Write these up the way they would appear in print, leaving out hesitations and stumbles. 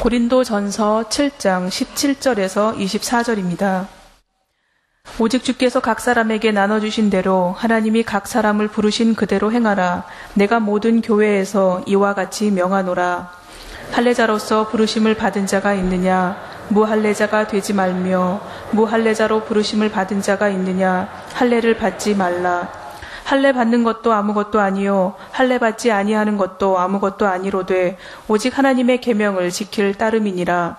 고린도전서 7장 17절에서 24절입니다. 오직 주께서 각 사람에게 나눠주신 대로 하나님이 각 사람을 부르신 그대로 행하라. 내가 모든 교회에서 이와 같이 명하노라. 할례자로서 부르심을 받은 자가 있느냐? 무할례자가 되지 말며, 무할례자로 부르심을 받은 자가 있느냐? 할례를 받지 말라. 할례 받는 것도 아무것도 아니요 할례 받지 아니하는 것도 아무것도 아니로되 오직 하나님의 계명을 지킬 따름이니라.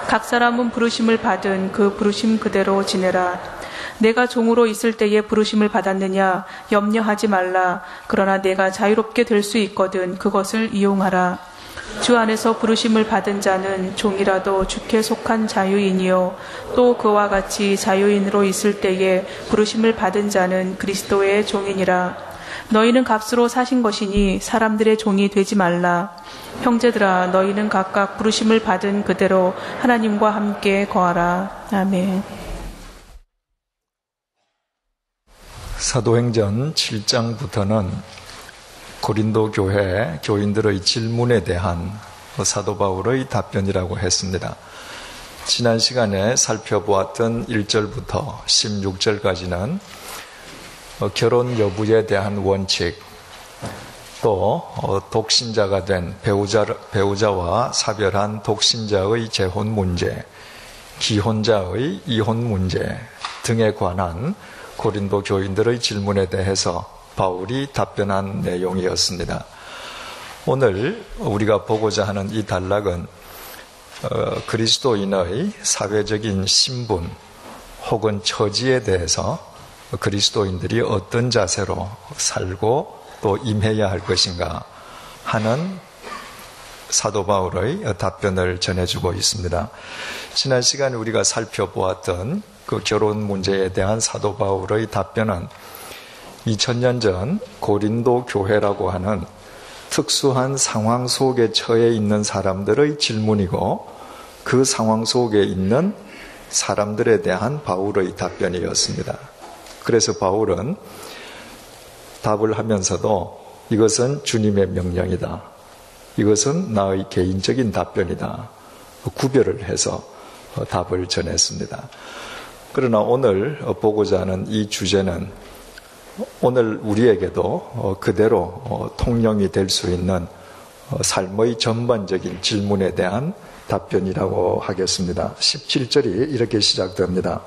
각 사람은 부르심을 받은 그 부르심 그대로 지내라. 내가 종으로 있을 때에 부르심을 받았느냐? 염려하지 말라. 그러나 내가 자유롭게 될 수 있거든 그것을 이용하라. 주 안에서 부르심을 받은 자는 종이라도 주께 속한 자유인이요 또 그와 같이 자유인으로 있을 때에 부르심을 받은 자는 그리스도의 종이니라. 너희는 값으로 사신 것이니 사람들의 종이 되지 말라. 형제들아, 너희는 각각 부르심을 받은 그대로 하나님과 함께 거하라. 아멘. 사도행전 7장부터는 고린도 교회 교인들의 질문에 대한 사도 바울의 답변이라고 했습니다. 지난 시간에 살펴보았던 1절부터 16절까지는 결혼 여부에 대한 원칙, 또 독신자가 된 배우자와 사별한 독신자의 재혼 문제, 기혼자의 이혼 문제 등에 관한 고린도 교인들의 질문에 대해서 바울이 답변한 내용이었습니다. 오늘 우리가 보고자 하는 이 단락은 그리스도인의 사회적인 신분 혹은 처지에 대해서 그리스도인들이 어떤 자세로 살고 또 임해야 할 것인가 하는 사도 바울의 답변을 전해주고 있습니다. 지난 시간에 우리가 살펴보았던 그 결혼 문제에 대한 사도 바울의 답변은 2000년 전 고린도 교회라고 하는 특수한 상황 속에 처해 있는 사람들의 질문이고 그 상황 속에 있는 사람들에 대한 바울의 답변이었습니다. 그래서 바울은 답을 하면서도 이것은 주님의 명령이다. 이것은 나의 개인적인 답변이다. 구별을 해서 답을 전했습니다. 그러나 오늘 보고자 하는 이 주제는 오늘 우리에게도 그대로 통용이 될 수 있는 삶의 전반적인 질문에 대한 답변이라고 하겠습니다. 17절이 이렇게 시작됩니다.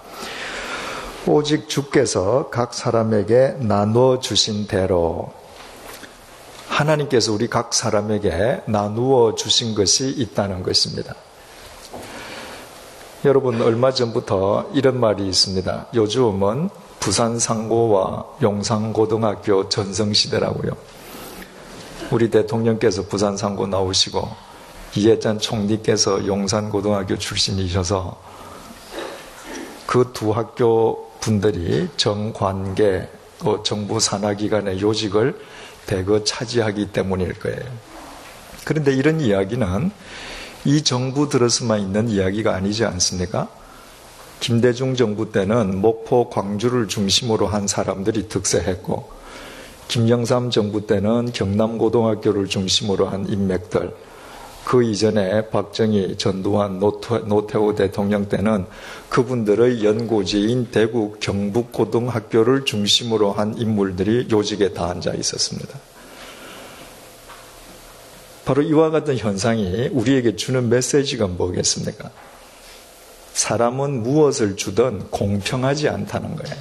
오직 주께서 각 사람에게 나누어 주신 대로, 하나님께서 우리 각 사람에게 나누어 주신 것이 있다는 것입니다. 여러분, 얼마 전부터 이런 말이 있습니다. 요즘은 부산상고와 용산고등학교 전성시대라고요. 우리 대통령께서 부산상고 나오시고 이해찬 총리께서 용산고등학교 출신이셔서 그 두 학교 분들이 정관계 또 정부 산하기관의 요직을 대거 차지하기 때문일 거예요. 그런데 이런 이야기는 이 정부 들어서만 있는 이야기가 아니지 않습니까? 김대중 정부 때는 목포, 광주를 중심으로 한 사람들이 득세했고, 김영삼 정부 때는 경남고등학교를 중심으로 한 인맥들, 그 이전에 박정희, 전두환, 노태우 대통령 때는 그분들의 연고지인 대구 경북고등학교를 중심으로 한 인물들이 요직에 다 앉아 있었습니다. 바로 이와 같은 현상이 우리에게 주는 메시지가 뭐겠습니까? 사람은 무엇을 주든 공평하지 않다는 거예요.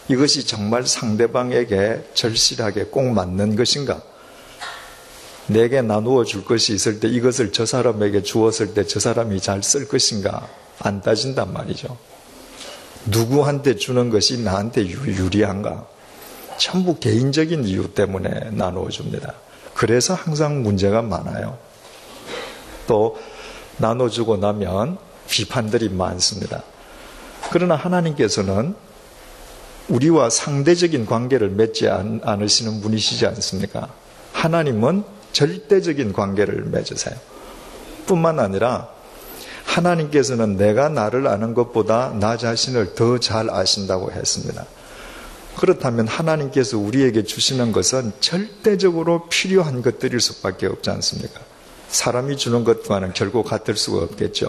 이것이 정말 상대방에게 절실하게 꼭 맞는 것인가? 내게 나누어 줄 것이 있을 때 이것을 저 사람에게 주었을 때 저 사람이 잘 쓸 것인가? 안 따진단 말이죠. 누구한테 주는 것이 나한테 유리한가? 전부 개인적인 이유 때문에 나누어 줍니다. 그래서 항상 문제가 많아요. 또 나눠주고 나면 비판들이 많습니다. 그러나 하나님께서는 우리와 상대적인 관계를 맺지 않으시는 분이시지 않습니까? 하나님은 절대적인 관계를 맺으세요. 뿐만 아니라 하나님께서는 내가 나를 아는 것보다 나 자신을 더 잘 아신다고 했습니다. 그렇다면 하나님께서 우리에게 주시는 것은 절대적으로 필요한 것들일 수밖에 없지 않습니까? 사람이 주는 것과는 결코 같을 수가 없겠죠.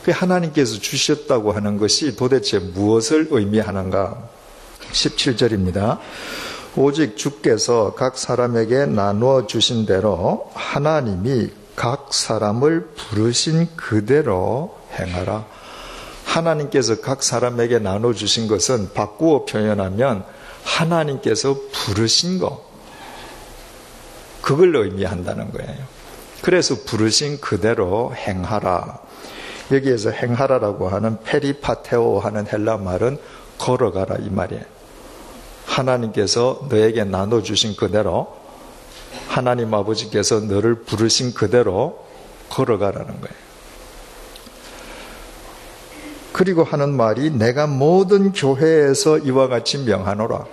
그 하나님께서 주셨다고 하는 것이 도대체 무엇을 의미하는가? 17절입니다. 오직 주께서 각 사람에게 나누어 주신 대로 하나님이 각 사람을 부르신 그대로 행하라. 하나님께서 각 사람에게 나눠주신 것은 바꾸어 표현하면 하나님께서 부르신 것, 그걸 의미한다는 거예요. 그래서 부르신 그대로 행하라. 여기에서 행하라라고 하는 페리파테오 하는 헬라 말은 걸어가라 이 말이에요. 하나님께서 너에게 나눠주신 그대로, 하나님 아버지께서 너를 부르신 그대로 걸어가라는 거예요. 그리고 하는 말이 내가 모든 교회에서 이와 같이 명하노라.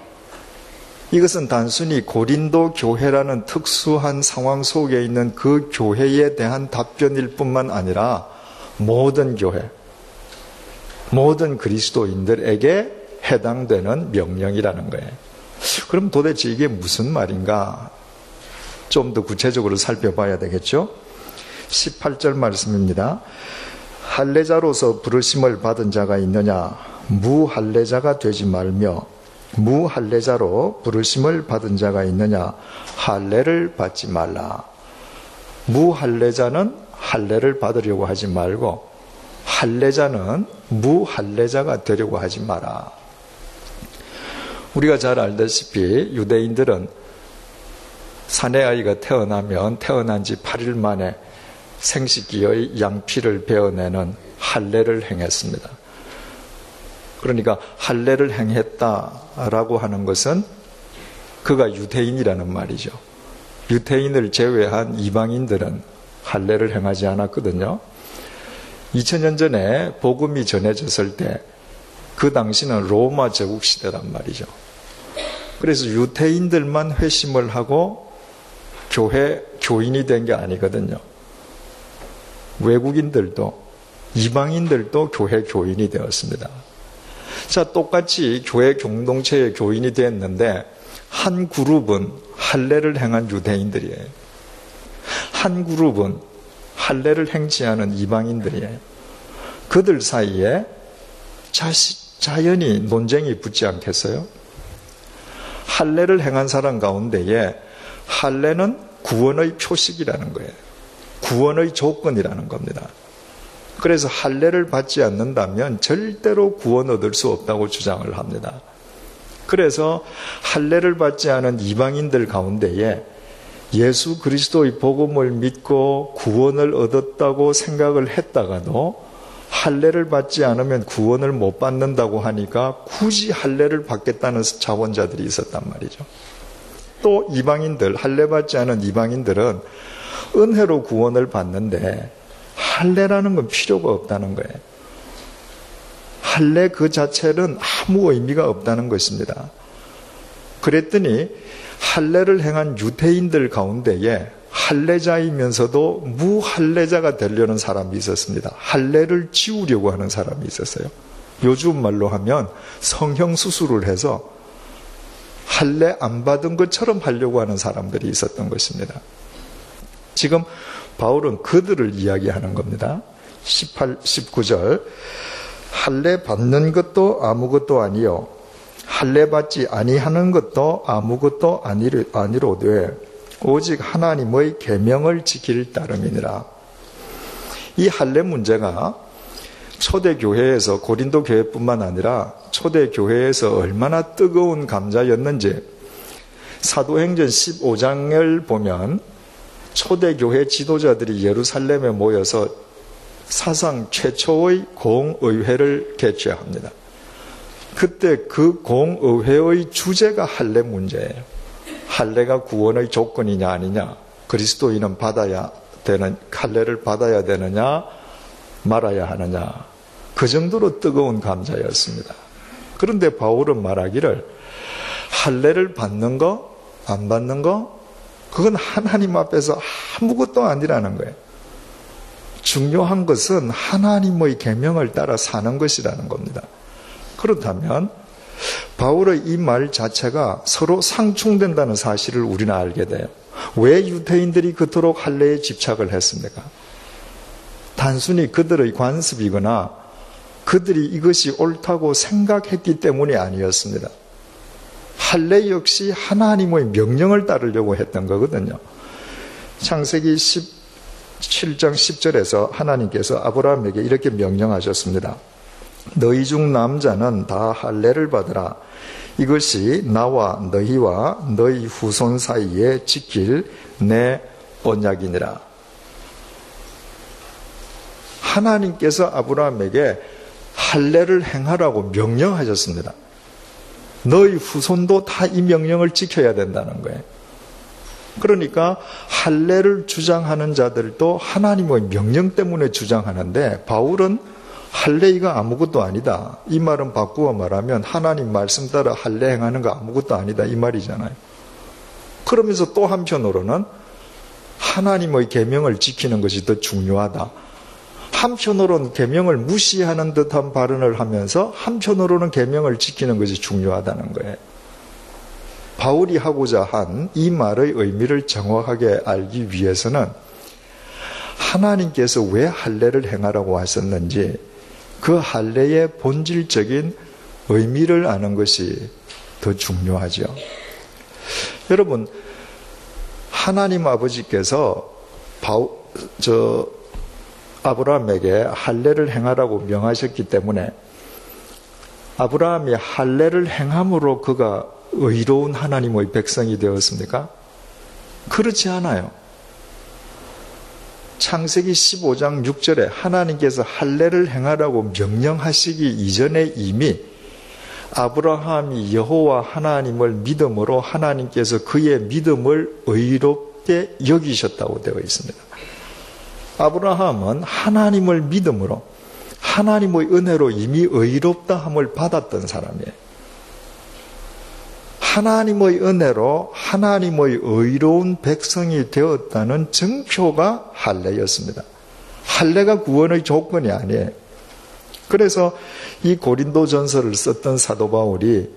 이것은 단순히 고린도 교회라는 특수한 상황 속에 있는 그 교회에 대한 답변일 뿐만 아니라 모든 교회, 모든 그리스도인들에게 해당되는 명령이라는 거예요. 그럼 도대체 이게 무슨 말인가? 좀 더 구체적으로 살펴봐야 되겠죠? 18절 말씀입니다. 할례자로서 부르심을 받은 자가 있느냐? 무할례자가 되지 말며 무할례자로 부르심을 받은 자가 있느냐? 할례를 받지 말라. 무할례자는 할례를 받으려고 하지 말고 할례자는 무할례자가 되려고 하지 마라. 우리가 잘 알다시피 유대인들은 사내아이가 태어나면 태어난 지 8일 만에 생식기의 양피를 베어내는 할례를 행했습니다. 그러니까 할례를 행했다라고 하는 것은 그가 유대인이라는 말이죠. 유대인을 제외한 이방인들은 할례를 행하지 않았거든요. 2000년 전에 복음이 전해졌을 때 그 당시는 로마 제국 시대란 말이죠. 그래서 유대인들만 회심을 하고 교회 교인이 된 게 아니거든요. 외국인들도 이방인들도 교회 교인이 되었습니다. 자, 똑같이 교회 공동체의 교인이 됐는데 한 그룹은 할례를 행한 유대인들이에요. 한 그룹은 할례를 행치 않은 이방인들이에요. 그들 사이에 자연히 논쟁이 붙지 않겠어요? 할례를 행한 사람 가운데에 할례는 구원의 표식이라는 거예요. 구원의 조건이라는 겁니다. 그래서 할례를 받지 않는다면 절대로 구원 얻을 수 없다고 주장을 합니다. 그래서 할례를 받지 않은 이방인들 가운데에 예수 그리스도의 복음을 믿고 구원을 얻었다고 생각을 했다가도 할례를 받지 않으면 구원을 못 받는다고 하니까 굳이 할례를 받겠다는 자원자들이 있었단 말이죠. 또 이방인들, 할례 받지 않은 이방인들은 은혜로 구원을 받는데 할례라는 건 필요가 없다는 거예요. 할례 그 자체는 아무 의미가 없다는 것입니다. 그랬더니 할례를 행한 유대인들 가운데에 할례자이면서도 무할례자가 되려는 사람이 있었습니다. 할례를 지우려고 하는 사람이 있었어요. 요즘 말로 하면 성형수술을 해서 할례 안 받은 것처럼 하려고 하는 사람들이 있었던 것입니다. 지금 바울은 그들을 이야기하는 겁니다. 19절 할례 받는 것도 아무것도 아니요 할례 받지 아니하는 것도 아무것도 아니로되 오직 하나님의 계명을 지킬 따름이니라. 이 할례 문제가 초대교회에서 고린도 교회뿐만 아니라 초대교회에서 얼마나 뜨거운 감자였는지 사도행전 15장을 보면 초대교회 지도자들이 예루살렘에 모여서 사상 최초의 공의회를 개최합니다. 그때 그 공의회의 주제가 할례 문제예요. 할례가 구원의 조건이냐 아니냐, 그리스도인은 할례를 받아야 되느냐 말아야 하느냐, 그 정도로 뜨거운 감자였습니다. 그런데 바울은 말하기를 할례를 받는 거 안 받는 거 그건 하나님 앞에서 아무것도 아니라는 거예요. 중요한 것은 하나님의 계명을 따라 사는 것이라는 겁니다. 그렇다면 바울의 이 말 자체가 서로 상충된다는 사실을 우리는 알게 돼요. 왜 유대인들이 그토록 할례에 집착을 했습니까? 단순히 그들의 관습이거나 그들이 이것이 옳다고 생각했기 때문이 아니었습니다. 할례 역시 하나님의 명령을 따르려고 했던 거거든요. 창세기 17장 10절에서 하나님께서 아브라함에게 이렇게 명령하셨습니다. 너희 중 남자는 다 할례를 받으라. 이것이 나와 너희와 너희 후손 사이에 지킬 내 언약이니라. 하나님께서 아브라함에게 할례를 행하라고 명령하셨습니다. 너희 후손도 다 이 명령을 지켜야 된다는 거예요. 그러니까 할례를 주장하는 자들도 하나님의 명령 때문에 주장하는데, 바울은 할례가 아무것도 아니다, 이 말은 바꾸어 말하면 하나님 말씀 따라 할례 행하는 거 아무것도 아니다, 이 말이잖아요. 그러면서 또 한편으로는 하나님의 계명을 지키는 것이 더 중요하다, 한편으로는 계명을 무시하는 듯한 발언을 하면서 한편으로는 계명을 지키는 것이 중요하다는 거예요. 바울이 하고자 한 이 말의 의미를 정확하게 알기 위해서는 하나님께서 왜 할례를 행하라고 하셨는지 그 할례의 본질적인 의미를 아는 것이 더 중요하죠. 여러분, 하나님 아버지께서 아브라함에게 할례를 행하라고 명하셨기 때문에 아브라함이 할례를 행함으로 그가 의로운 하나님의 백성이 되었습니까? 그렇지 않아요. 창세기 15장 6절에 하나님께서 할례를 행하라고 명령하시기 이전에 이미 아브라함이 여호와 하나님을 믿음으로 하나님께서 그의 믿음을 의롭게 여기셨다고 되어 있습니다. 아브라함은 하나님을 믿음으로 하나님의 은혜로 이미 의롭다함을 받았던 사람이에요. 하나님의 은혜로 하나님의 의로운 백성이 되었다는 증표가 할례였습니다. 할례가 구원의 조건이 아니에요. 그래서 이 고린도전서를 썼던 사도 바울이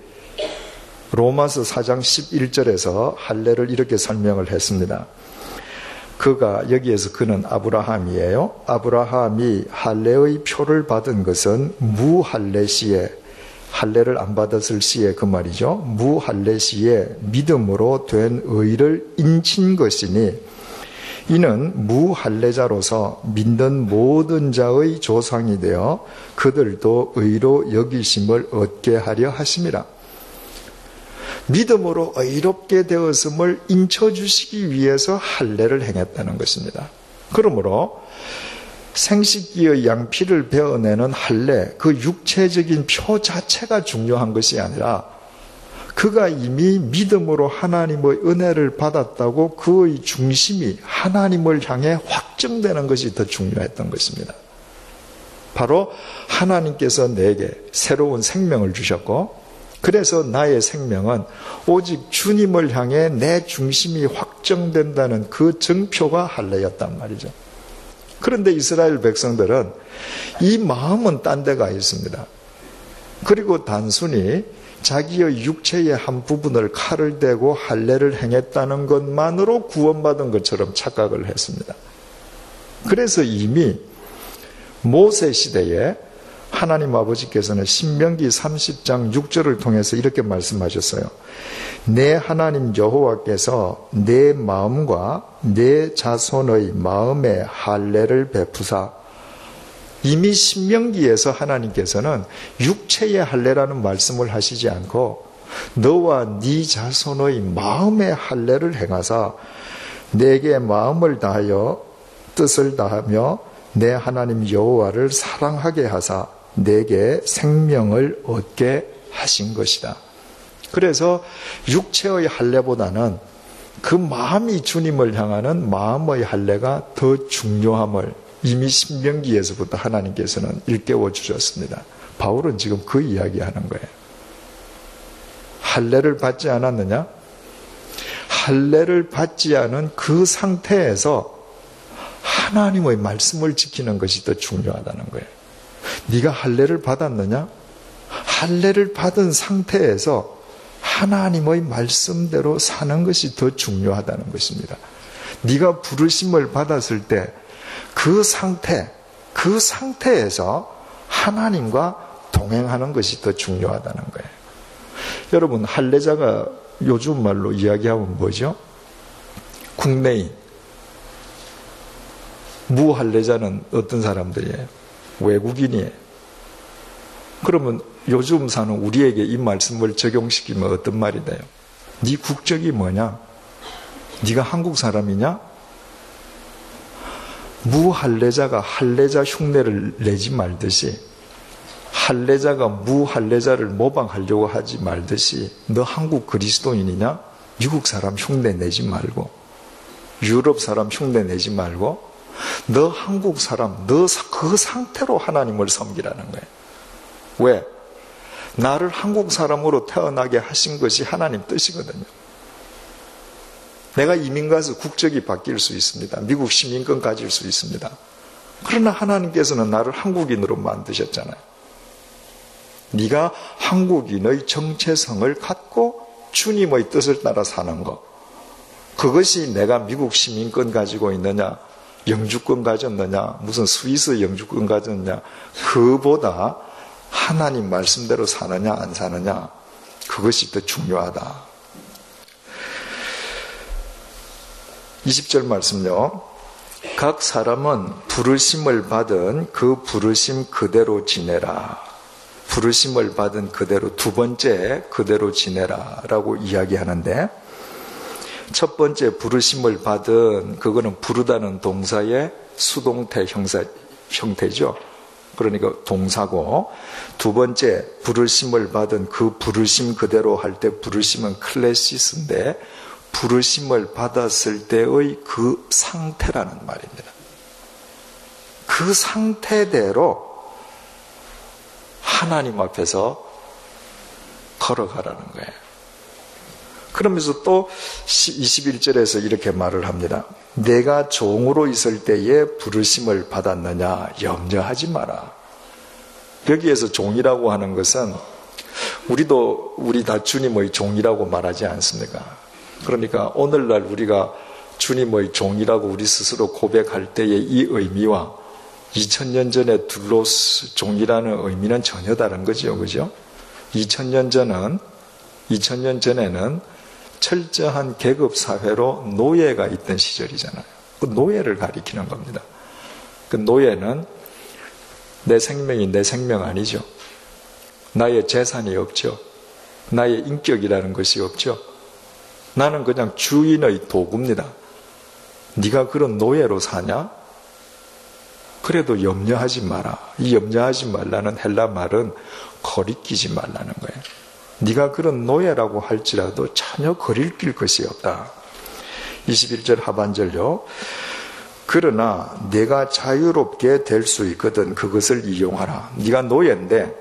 로마서 4장 11절에서 할례를 이렇게 설명을 했습니다. 여기에서 그는 아브라함이에요. 아브라함이 할례의 표를 받은 것은 무할례 시에, 할례를 안 받았을 시에 그 말이죠. 무할례 시에 믿음으로 된 의를 인친 것이니 이는 무할례자로서 믿는 모든 자의 조상이 되어 그들도 의로 여기심을 얻게 하려 하심이라. 믿음으로 의롭게 되었음을 인쳐주시기 위해서 할례를 행했다는 것입니다. 그러므로 생식기의 양피를 베어내는 할례, 그 육체적인 표 자체가 중요한 것이 아니라 그가 이미 믿음으로 하나님의 은혜를 받았다고 그의 중심이 하나님을 향해 확정되는 것이 더 중요했던 것입니다. 바로 하나님께서 내게 새로운 생명을 주셨고, 그래서 나의 생명은 오직 주님을 향해 내 중심이 확정된다는 그 증표가 할례였단 말이죠. 그런데 이스라엘 백성들은 이 마음은 딴 데가 있습니다. 그리고 단순히 자기의 육체의 한 부분을 칼을 대고 할례를 행했다는 것만으로 구원받은 것처럼 착각을 했습니다. 그래서 이미 모세 시대에 하나님 아버지께서는 신명기 30장 6절을 통해서 이렇게 말씀하셨어요. 내 하나님 여호와께서 내 마음과 내 자손의 마음에 할례를 베푸사. 이미 신명기에서 하나님께서는 육체의 할례라는 말씀을 하시지 않고 너와 네 자손의 마음에 할례를 행하사 내게 마음을 다하여 뜻을 다하며 내 하나님 여호와를 사랑하게 하사 내게 생명을 얻게 하신 것이다. 그래서 육체의 할례보다는 그 마음이 주님을 향하는 마음의 할례가 더 중요함을 이미 신명기에서부터 하나님께서는 일깨워 주셨습니다. 바울은 지금 그 이야기하는 거예요. 할례를 받지 않았느냐? 할례를 받지 않은 그 상태에서 하나님의 말씀을 지키는 것이 더 중요하다는 거예요. 네가 할례를 받았느냐? 할례를 받은 상태에서 하나님의 말씀대로 사는 것이 더 중요하다는 것입니다. 네가 부르심을 받았을 때 그 상태에서 하나님과 동행하는 것이 더 중요하다는 거예요. 여러분, 할례자가 요즘 말로 이야기하면 뭐죠? 국내인. 무할례자는 어떤 사람들이에요? 외국인이에요. 그러면 요즘 사는 우리에게 이 말씀을 적용시키면 어떤 말이 돼요? 네 국적이 뭐냐? 네가 한국 사람이냐? 무할례자가 할례자 흉내를 내지 말듯이, 할례자가 무할례자를 모방하려고 하지 말듯이, 너 한국 그리스도인이냐? 미국 사람 흉내 내지 말고, 유럽 사람 흉내 내지 말고, 너 한국 사람, 너 그 상태로 하나님을 섬기라는 거예요. 왜? 나를 한국 사람으로 태어나게 하신 것이 하나님 뜻이거든요. 내가 이민 가서 국적이 바뀔 수 있습니다. 미국 시민권 가질 수 있습니다. 그러나 하나님께서는 나를 한국인으로 만드셨잖아요. 네가 한국인의 정체성을 갖고 주님의 뜻을 따라 사는 것. 그것이 내가 미국 시민권 가지고 있느냐, 영주권 가졌느냐, 무슨 스위스 영주권 가졌느냐, 그보다 하나님 말씀대로 사느냐 안 사느냐, 그것이 더 중요하다. 20절 말씀요. 각 사람은 부르심을 받은 그 부르심 그대로 지내라. 부르심을 받은 그대로, 두 번째 그대로 지내라 라고 이야기하는데, 첫 번째 부르심을 받은, 그거는 부르다는 동사의 수동태 형태죠. 그러니까 동사고, 두 번째 부르심을 받은 그 부르심 그대로 할 때 부르심은 클래시스인데, 부르심을 받았을 때의 그 상태라는 말입니다. 그 상태대로 하나님 앞에서 걸어가라는 거예요. 그러면서 또 21절에서 이렇게 말을 합니다. 내가 종으로 있을 때에 부르심을 받았느냐 염려하지 마라. 여기에서 종이라고 하는 것은 우리 다 주님의 종이라고 말하지 않습니까? 그러니까 오늘날 우리가 주님의 종이라고 우리 스스로 고백할 때의 이 의미와 2000년 전에 둘로스 종이라는 의미는 전혀 다른 거죠. 그죠? 2000년 전에는 철저한 계급사회로 노예가 있던 시절이잖아요. 그 노예를 가리키는 겁니다. 그 노예는 내 생명이 내 생명 아니죠. 나의 재산이 없죠. 나의 인격이라는 것이 없죠. 나는 그냥 주인의 도구입니다. 네가 그런 노예로 사냐? 그래도 염려하지 마라. 이 염려하지 말라는 헬라 말은 거리끼지 말라는 거예요. 네가 그런 노예라고 할지라도 전혀 거리낄 것이 없다. 21절 하반절요. 그러나 내가 자유롭게 될 수 있거든 그것을 이용하라. 네가 노예인데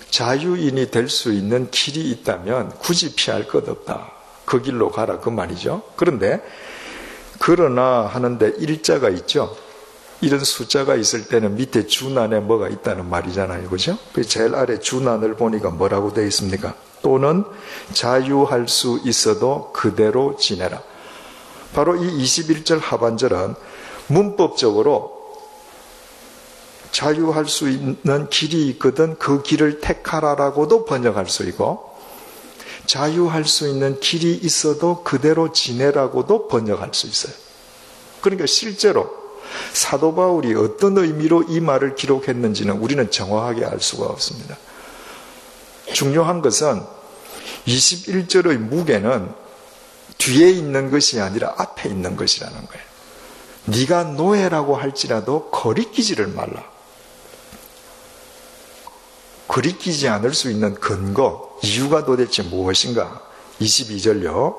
자유인이 될 수 있는 길이 있다면 굳이 피할 것 없다. 그 길로 가라 그 말이죠. 그런데 그러나 하는데 일자가 있죠. 이런 숫자가 있을 때는 밑에 준안에 뭐가 있다는 말이잖아요. 그죠? 제일 아래 준안을 보니까 뭐라고 되어 있습니까? 또는 자유할 수 있어도 그대로 지내라. 바로 이 21절 하반절은 문법적으로 자유할 수 있는 길이 있거든 그 길을 택하라라고도 번역할 수 있고, 자유할 수 있는 길이 있어도 그대로 지내라고도 번역할 수 있어요. 그러니까 실제로 사도 바울이 어떤 의미로 이 말을 기록했는지는 우리는 정확하게 알 수가 없습니다. 중요한 것은 21절의 무게는 뒤에 있는 것이 아니라 앞에 있는 것이라는 거예요. 네가 노예라고 할지라도 거리끼지를 말라. 거리끼지 않을 수 있는 근거, 이유가 도대체 무엇인가? 22절요.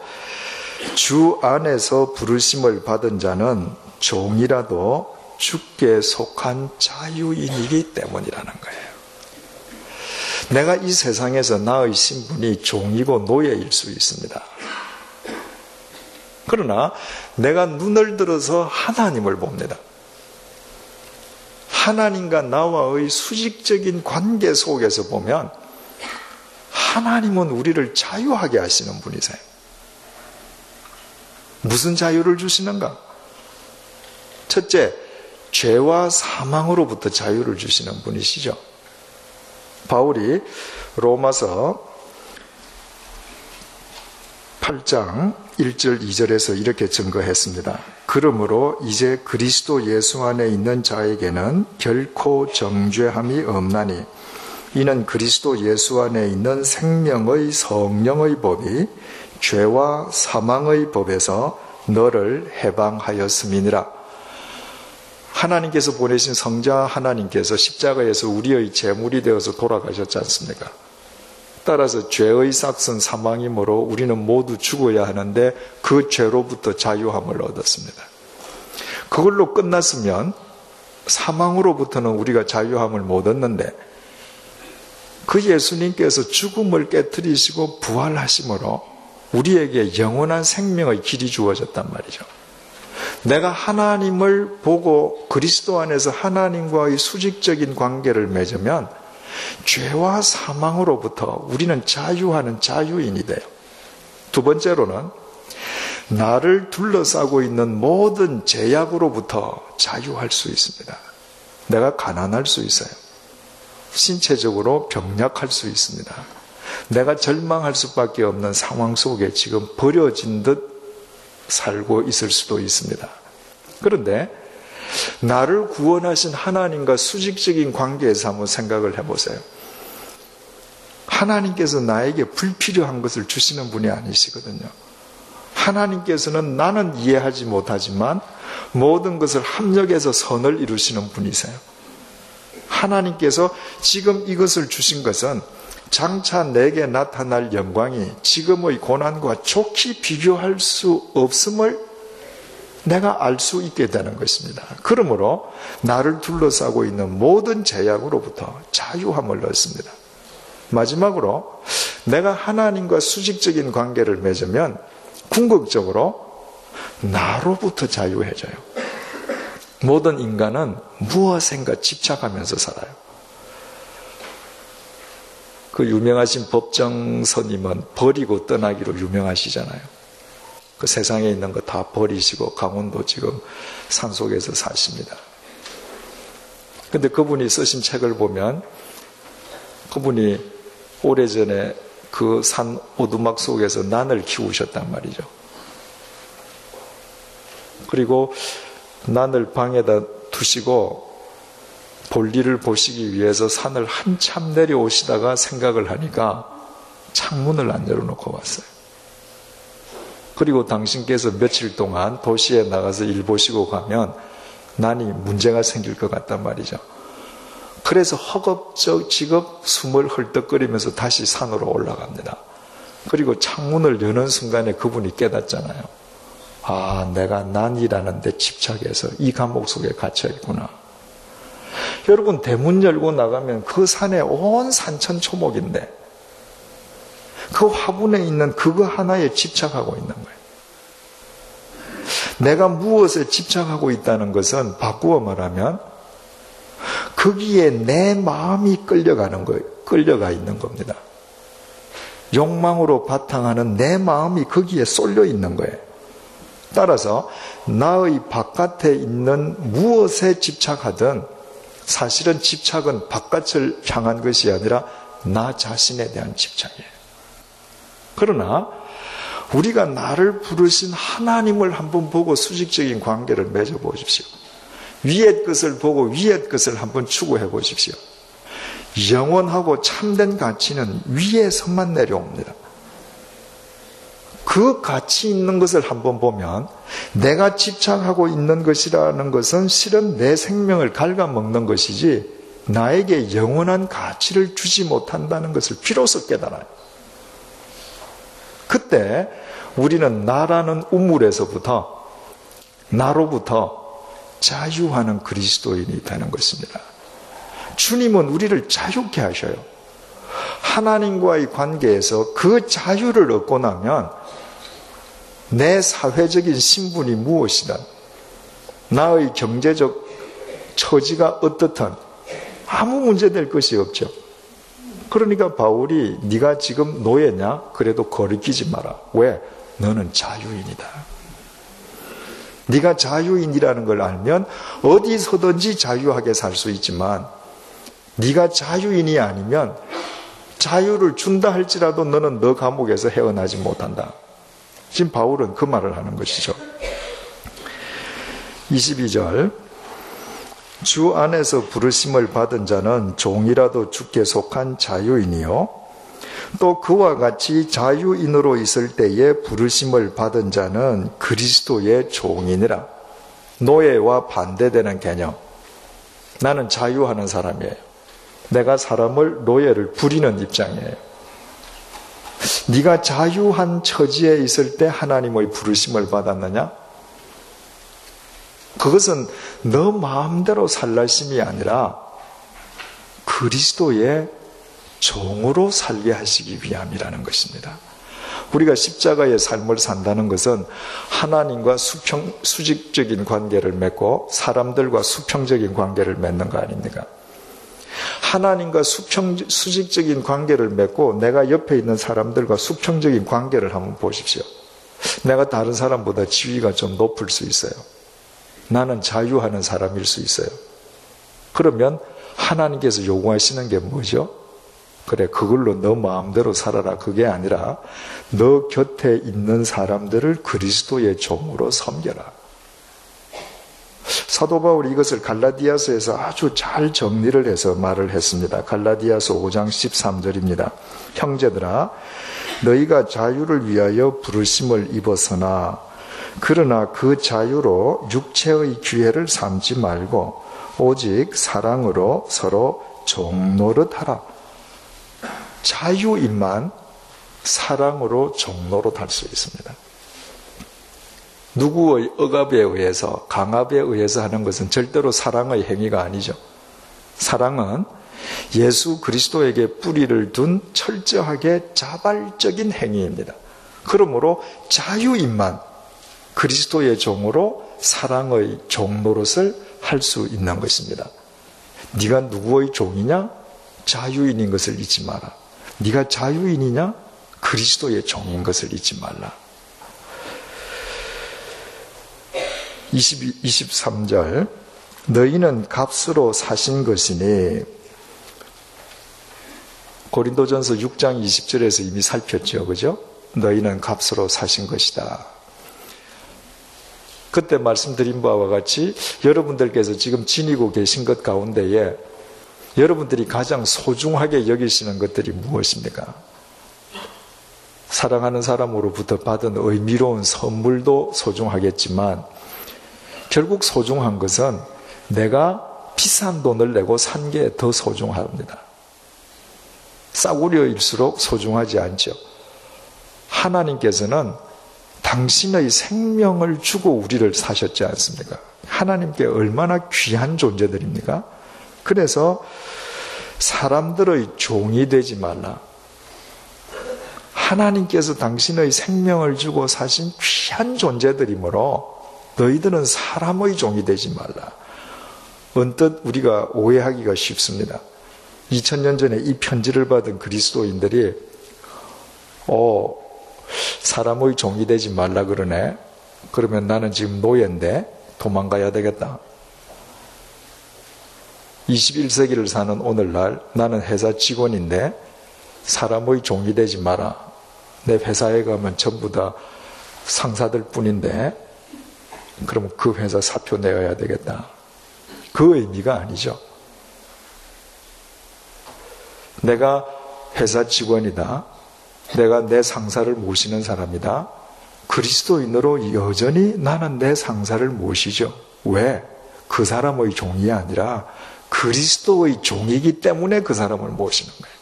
주 안에서 부르심을 받은 자는 종이라도 주께 속한 자유인이기 때문이라는 거예요. 내가 이 세상에서 나의 신분이 종이고 노예일 수 있습니다. 그러나 내가 눈을 들어서 하나님을 봅니다. 하나님과 나와의 수직적인 관계 속에서 보면 하나님은 우리를 자유하게 하시는 분이세요. 무슨 자유를 주시는가? 첫째, 죄와 사망으로부터 자유를 주시는 분이시죠. 바울이 로마서 8장 1절 2절에서 이렇게 증거했습니다. 그러므로 이제 그리스도 예수 안에 있는 자에게는 결코 정죄함이 없나니 이는 그리스도 예수 안에 있는 생명의 성령의 법이 죄와 사망의 법에서 너를 해방하였음이니라. 하나님께서 보내신 성자 하나님께서 십자가에서 우리의 제물이 되어서 돌아가셨지 않습니까? 따라서 죄의 삭은 사망이므로 우리는 모두 죽어야 하는데 그 죄로부터 자유함을 얻었습니다. 그걸로 끝났으면 사망으로부터는 우리가 자유함을 못 얻는데 그 예수님께서 죽음을 깨뜨리시고 부활하심으로 우리에게 영원한 생명의 길이 주어졌단 말이죠. 내가 하나님을 보고 그리스도 안에서 하나님과의 수직적인 관계를 맺으면 죄와 사망으로부터 우리는 자유하는 자유인이 돼요. 두 번째로는 나를 둘러싸고 있는 모든 제약으로부터 자유할 수 있습니다. 내가 가난할 수 있어요. 신체적으로 병약할 수 있습니다. 내가 절망할 수밖에 없는 상황 속에 지금 버려진 듯 살고 있을 수도 있습니다. 그런데 나를 구원하신 하나님과 수직적인 관계에서 한번 생각을 해보세요. 하나님께서 나에게 불필요한 것을 주시는 분이 아니시거든요. 하나님께서는 나는 이해하지 못하지만 모든 것을 합력해서 선을 이루시는 분이세요. 하나님께서 지금 이것을 주신 것은 장차 내게 나타날 영광이 지금의 고난과 좋게 비교할 수 없음을 내가 알 수 있게 되는 것입니다. 그러므로 나를 둘러싸고 있는 모든 제약으로부터 자유함을 얻습니다. 마지막으로 내가 하나님과 수직적인 관계를 맺으면 궁극적으로 나로부터 자유해져요. 모든 인간은 무엇인가 집착하면서 살아요. 그 유명하신 법정스님은 버리고 떠나기로 유명하시잖아요. 그 세상에 있는 거 다 버리시고 강원도 지금 산속에서 사십니다. 근데 그분이 쓰신 책을 보면 그분이 오래전에 그 산 오두막 속에서 난을 키우셨단 말이죠. 그리고 난을 방에다 두시고 볼일을 보시기 위해서 산을 한참 내려오시다가 생각을 하니까 창문을 안 열어놓고 왔어요. 그리고 당신께서 며칠 동안 도시에 나가서 일 보시고 가면 난이 문제가 생길 것 같단 말이죠. 그래서 허겁지겁 숨을 헐떡거리면서 다시 산으로 올라갑니다. 그리고 창문을 여는 순간에 그분이 깨닫잖아요. 아, 내가 난이라는 데 집착해서 이 감옥 속에 갇혀있구나. 여러분, 대문 열고 나가면 그 산에 온 산천초목인데 그 화분에 있는 그거 하나에 집착하고 있는 거예요. 내가 무엇에 집착하고 있다는 것은 바꾸어 말하면 거기에 내 마음이 끌려가는 거예요. 끌려가 있는 겁니다. 욕망으로 바탕하는 내 마음이 거기에 쏠려 있는 거예요. 따라서 나의 바깥에 있는 무엇에 집착하든 사실은 집착은 바깥을 향한 것이 아니라 나 자신에 대한 집착이에요. 그러나 우리가 나를 부르신 하나님을 한번 보고 수직적인 관계를 맺어 보십시오. 위의 것을 보고 위의 것을 한번 추구해 보십시오. 영원하고 참된 가치는 위에서만 내려옵니다. 그 가치 있는 것을 한번 보면 내가 집착하고 있는 것이라는 것은 실은 내 생명을 갉아먹는 것이지 나에게 영원한 가치를 주지 못한다는 것을 비로소 깨달아요. 그때 우리는 나라는 우물에서부터 나로부터 자유하는 그리스도인이 되는 것입니다. 주님은 우리를 자유케 하셔요. 하나님과의 관계에서 그 자유를 얻고 나면 내 사회적인 신분이 무엇이든 나의 경제적 처지가 어떻든 아무 문제될 것이 없죠. 그러니까 바울이 네가 지금 노예냐? 그래도 거리끼지 마라. 왜? 너는 자유인이다. 네가 자유인이라는 걸 알면 어디서든지 자유하게 살 수 있지만 네가 자유인이 아니면 자유를 준다 할지라도 너는 너 감옥에서 헤어나지 못한다. 지금 바울은 그 말을 하는 것이죠. 22절 주 안에서 부르심을 받은 자는 종이라도 주께 속한 자유인이요 또 그와 같이 자유인으로 있을 때에 부르심을 받은 자는 그리스도의 종이니라. 노예와 반대되는 개념. 나는 자유하는 사람이에요. 내가 사람을 노예를 부리는 입장이에요. 네가 자유한 처지에 있을 때 하나님의 부르심을 받았느냐? 그것은 너 마음대로 살라심이 아니라 그리스도의 종으로 살게 하시기 위함이라는 것입니다. 우리가 십자가의 삶을 산다는 것은 하나님과 수직적인 관계를 맺고 사람들과 수평적인 관계를 맺는 거 아닙니까? 하나님과 수직적인 관계를 맺고 내가 옆에 있는 사람들과 수평적인 관계를 한번 보십시오. 내가 다른 사람보다 지위가 좀 높을 수 있어요. 나는 자유하는 사람일 수 있어요. 그러면 하나님께서 요구하시는 게 뭐죠? 그래, 그걸로 너 마음대로 살아라. 그게 아니라 너 곁에 있는 사람들을 그리스도의 종으로 섬겨라. 사도 바울이 이것을 갈라디아서에서 아주 잘 정리를 해서 말을 했습니다. 갈라디아서 5장 13절입니다. 형제들아, 너희가 자유를 위하여 부르심을 입었으나 그러나 그 자유로 육체의 기회를 삼지 말고 오직 사랑으로 서로 종노릇하라. 자유인만 사랑으로 종노릇할 수 있습니다. 누구의 억압에 의해서, 강압에 의해서 하는 것은 절대로 사랑의 행위가 아니죠. 사랑은 예수 그리스도에게 뿌리를 둔 철저하게 자발적인 행위입니다. 그러므로 자유인만 그리스도의 종으로 사랑의 종노릇을 할 수 있는 것입니다. 네가 누구의 종이냐? 자유인인 것을 잊지 마라. 네가 자유인이냐? 그리스도의 종인 것을 잊지 말라. 23절 너희는 값으로 사신 것이니 고린도전서 6장 20절에서 이미 살폈죠. 그죠? 너희는 값으로 사신 것이다. 그때 말씀드린 바와 같이 여러분들께서 지금 지니고 계신 것 가운데에 여러분들이 가장 소중하게 여기시는 것들이 무엇입니까? 사랑하는 사람으로부터 받은 의미로운 선물도 소중하겠지만 결국 소중한 것은 내가 비싼 돈을 내고 산 게 더 소중합니다. 싸구려일수록 소중하지 않죠. 하나님께서는 당신의 생명을 주고 우리를 사셨지 않습니까? 하나님께 얼마나 귀한 존재들입니까? 그래서 사람들의 종이 되지 말라. 하나님께서 당신의 생명을 주고 사신 귀한 존재들이므로 너희들은 사람의 종이 되지 말라. 언뜻 우리가 오해하기가 쉽습니다. 2000년 전에 이 편지를 받은 그리스도인들이 사람의 종이 되지 말라 그러네. 그러면 나는 지금 노예인데 도망가야 되겠다. 21세기를 사는 오늘날 나는 회사 직원인데 사람의 종이 되지 마라. 내 회사에 가면 전부 다 상사들 뿐인데 그럼 그 회사 사표 내어야 되겠다. 그 의미가 아니죠. 내가 회사 직원이다. 내가 내 상사를 모시는 사람이다. 그리스도인으로 여전히 나는 내 상사를 모시죠. 왜? 그 사람의 종이 아니라 그리스도의 종이기 때문에 그 사람을 모시는 거예요.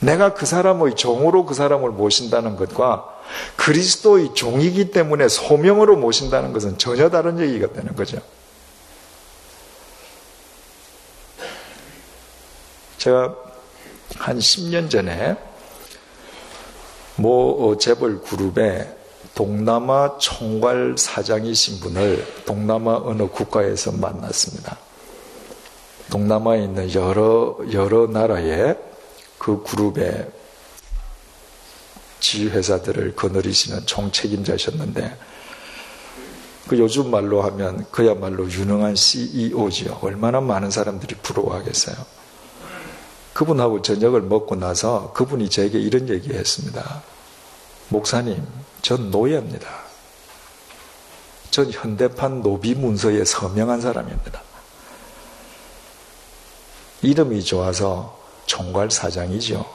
내가 그 사람의 종으로 그 사람을 모신다는 것과 그리스도의 종이기 때문에 소명으로 모신다는 것은 전혀 다른 얘기가 되는 거죠. 제가 한 10년 전에 재벌 그룹에 동남아 총괄 사장이신 분을 동남아 어느 국가에서 만났습니다. 동남아에 있는 여러 나라의 그 그룹의 지휘회사들을 거느리시는 총책임자셨는데, 그 요즘 말로 하면 그야말로 유능한 CEO지요. 얼마나 많은 사람들이 부러워하겠어요. 그분하고 저녁을 먹고 나서 그분이 제게 이런 얘기했습니다. 목사님, 전 노예입니다. 전 현대판 노비 문서에 서명한 사람입니다. 이름이 좋아서 총괄사장이죠.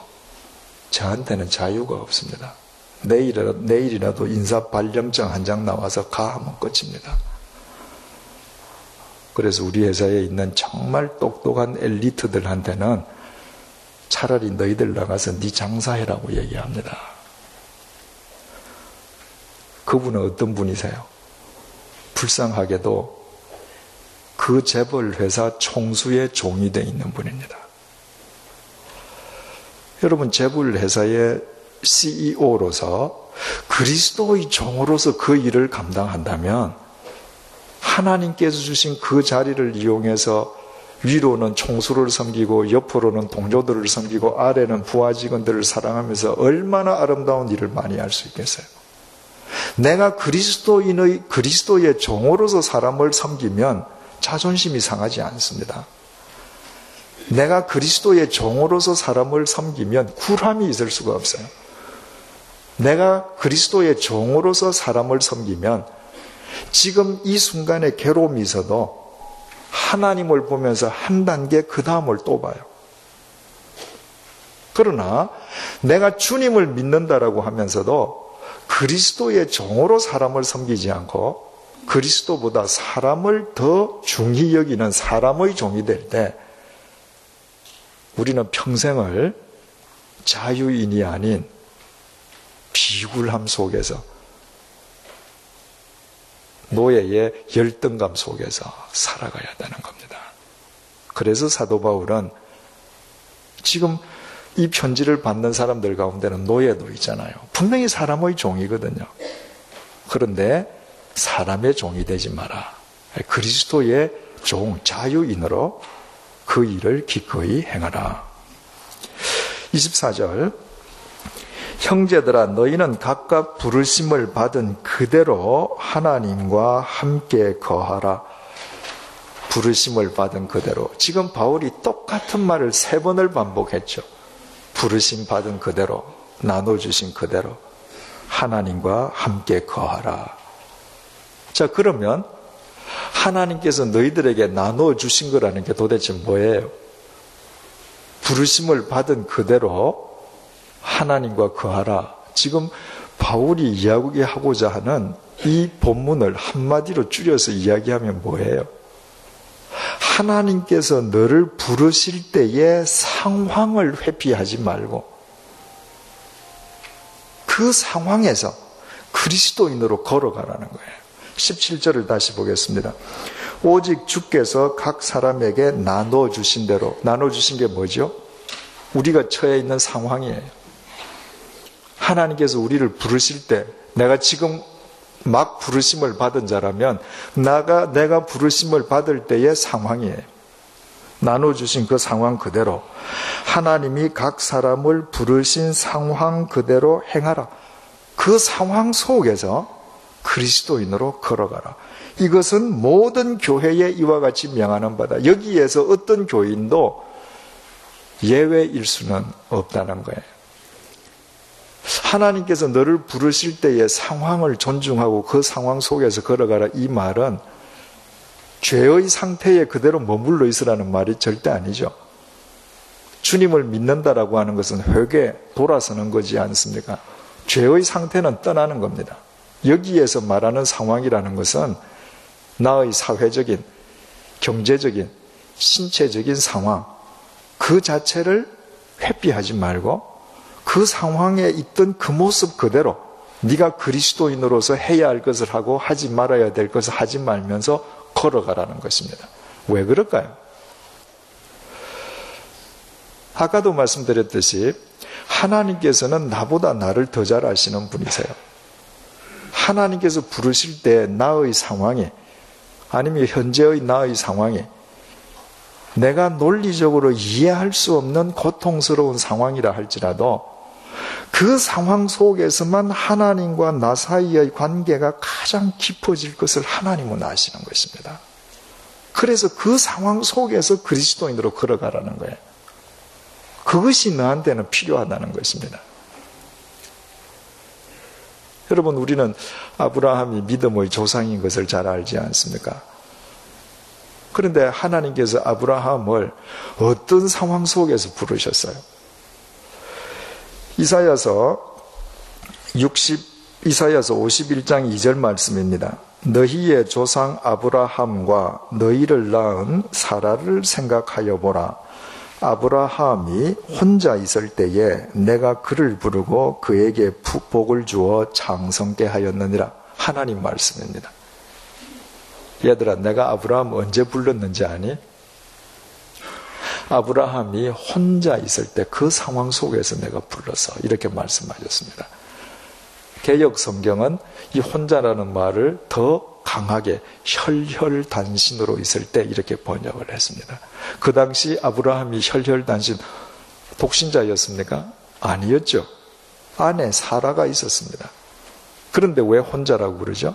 저한테는 자유가 없습니다. 내일이라도 인사발령장 한 장 나와서 가하면 끝입니다. 그래서 우리 회사에 있는 정말 똑똑한 엘리트들한테는 차라리 너희들 나가서 네 장사해라고 얘기합니다. 그분은 어떤 분이세요? 불쌍하게도 그 재벌 회사 총수의 종이 되어 있는 분입니다. 여러분, 재벌 회사의 CEO로서 그리스도의 종으로서 그 일을 감당한다면 하나님께서 주신 그 자리를 이용해서 위로는 총수를 섬기고 옆으로는 동료들을 섬기고 아래는 부하 직원들을 사랑하면서 얼마나 아름다운 일을 많이 할 수 있겠어요. 내가 그리스도의 종으로서 사람을 섬기면 자존심이 상하지 않습니다. 내가 그리스도의 종으로서 사람을 섬기면 굴함이 있을 수가 없어요. 내가 그리스도의 종으로서 사람을 섬기면 지금 이 순간에 괴로움이 있어도 하나님을 보면서 한 단계 그 다음을 또 봐요. 그러나 내가 주님을 믿는다라고 하면서도 그리스도의 종으로 사람을 섬기지 않고 그리스도보다 사람을 더 중히 여기는 사람의 종이 될 때 우리는 평생을 자유인이 아닌 비굴함 속에서 노예의 열등감 속에서 살아가야 되는 겁니다. 그래서 사도 바울은 지금 이 편지를 받는 사람들 가운데는 노예도 있잖아요. 분명히 사람의 종이거든요. 그런데 사람의 종이 되지 마라. 그리스도의 종, 자유인으로 그 일을 기꺼이 행하라. 24절, 형제들아 너희는 각각 부르심을 받은 그대로 하나님과 함께 거하라. 부르심을 받은 그대로. 지금 바울이 똑같은 말을 3번을 반복했죠. 부르심 받은 그대로, 나눠주신 그대로 하나님과 함께 거하라. 자, 그러면 하나님께서 너희들에게 나눠주신 거라는 게 도대체 뭐예요? 부르심을 받은 그대로 하나님과 거하라. 지금 바울이 이야기하고자 하는 이 본문을 한마디로 줄여서 이야기하면 뭐예요? 하나님께서 너를 부르실 때의 상황을 회피하지 말고 그 상황에서 그리스도인으로 걸어가라는 거예요. 17절을 다시 보겠습니다. 오직 주께서 각 사람에게 나눠주신 대로. 나눠주신 게 뭐죠? 우리가 처해 있는 상황이에요. 하나님께서 우리를 부르실 때 내가 지금 막 부르심을 받은 자라면 내가 부르심을 받을 때의 상황이에요. 나눠주신 그 상황 그대로 하나님이 각 사람을 부르신 상황 그대로 행하라. 그 상황 속에서 그리스도인으로 걸어가라. 이것은 모든 교회에 이와 같이 명하는 바다. 여기에서 어떤 교인도 예외일 수는 없다는 거예요. 하나님께서 너를 부르실 때의 상황을 존중하고 그 상황 속에서 걸어가라. 이 말은 죄의 상태에 그대로 머물러 있으라는 말이 절대 아니죠. 주님을 믿는다라고 하는 것은 회개, 돌아서는 거지 않습니까? 죄의 상태는 떠나는 겁니다. 여기에서 말하는 상황이라는 것은 나의 사회적인, 경제적인, 신체적인 상황 그 자체를 회피하지 말고 그 상황에 있던 그 모습 그대로 네가 그리스도인으로서 해야 할 것을 하고 하지 말아야 될 것을 하지 말면서 걸어가라는 것입니다. 왜 그럴까요? 아까도 말씀드렸듯이 하나님께서는 나보다 나를 더 잘 아시는 분이세요. 하나님께서 부르실 때 나의 상황에 아니면 현재의 나의 상황에 내가 논리적으로 이해할 수 없는 고통스러운 상황이라 할지라도 그 상황 속에서만 하나님과 나 사이의 관계가 가장 깊어질 것을 하나님은 아시는 것입니다. 그래서 그 상황 속에서 그리스도인으로 걸어가라는 거예요. 그것이 너한테는 필요하다는 것입니다. 여러분, 우리는 아브라함이 믿음의 조상인 것을 잘 알지 않습니까? 그런데 하나님께서 아브라함을 어떤 상황 속에서 부르셨어요? 이사야서 51장 2절 말씀입니다. 너희의 조상 아브라함과 너희를 낳은 사라를 생각하여 보라. 아브라함이 혼자 있을 때에 내가 그를 부르고 그에게 복을 주어 장성케 하였느니라. 하나님 말씀입니다. 얘들아, 내가 아브라함 언제 불렀는지 아니? 아브라함이 혼자 있을 때 그 상황 속에서 내가 불러서 이렇게 말씀하셨습니다. 개역 성경은 이 혼자라는 말을 더 강하게 혈혈단신으로 있을 때 이렇게 번역을 했습니다. 그 당시 아브라함이 혈혈단신 독신자였습니까? 아니었죠. 아내 사라가 있었습니다. 그런데 왜 혼자라고 그러죠?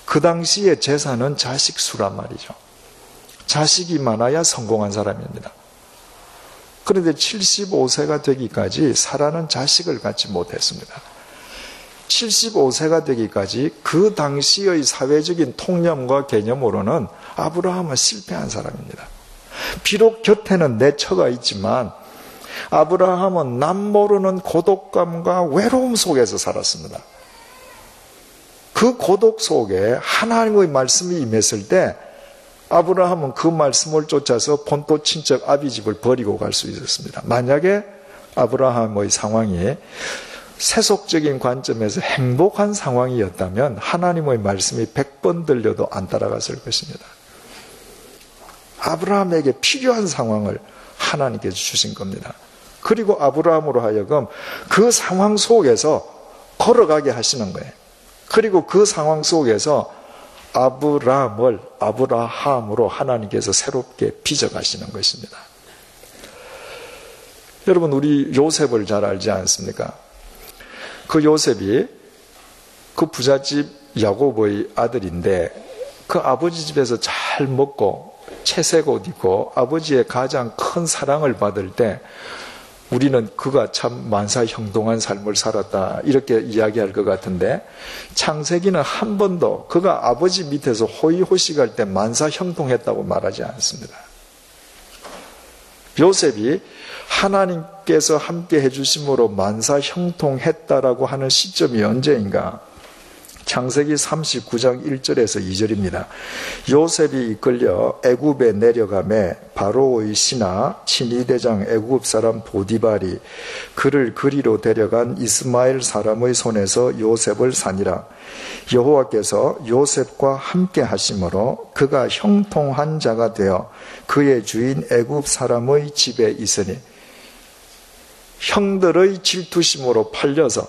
그 당시의 재산은 자식 수란 말이죠. 자식이 많아야 성공한 사람입니다. 그런데 75세가 되기까지 사라는 자식을 갖지 못했습니다. 75세가 되기까지 그 당시의 사회적인 통념과 개념으로는 아브라함은 실패한 사람입니다. 비록 곁에는 내 처가 있지만 아브라함은 남 모르는 고독감과 외로움 속에서 살았습니다. 그 고독 속에 하나님의 말씀이 임했을 때 아브라함은 그 말씀을 쫓아서 본토 친척 아비집을 버리고 갈 수 있었습니다. 만약에 아브라함의 상황이 세속적인 관점에서 행복한 상황이었다면 하나님의 말씀이 100번 들려도 안 따라갔을 것입니다. 아브라함에게 필요한 상황을 하나님께서 주신 겁니다. 그리고 아브라함으로 하여금 그 상황 속에서 걸어가게 하시는 거예요. 그리고 그 상황 속에서 아브라함을 아브라함으로 하나님께서 새롭게 빚어가시는 것입니다. 여러분, 우리 요셉을 잘 알지 않습니까? 그 요셉이 그 부잣집 야곱의 아들인데 그 아버지 집에서 잘 먹고 채색 옷 입고 아버지의 가장 큰 사랑을 받을 때 우리는 그가 참 만사형통한 삶을 살았다 이렇게 이야기할 것 같은데 창세기는 한 번도 그가 아버지 밑에서 호의호식할 때 만사형통했다고 말하지 않습니다. 요셉이 하나님께서 함께 해주심으로 만사형통했다라고 하는 시점이 언제인가? 창세기 39장 1절에서 2절입니다. 요셉이 이끌려 애굽에 내려가매 바로의 신하 친위대장 애굽 사람 보디발이 그를 그리로 데려간 이스마엘 사람의 손에서 요셉을 산이라. 여호와께서 요셉과 함께 하심으로 그가 형통한 자가 되어 그의 주인 애굽 사람의 집에 있으니 형들의 질투심으로 팔려서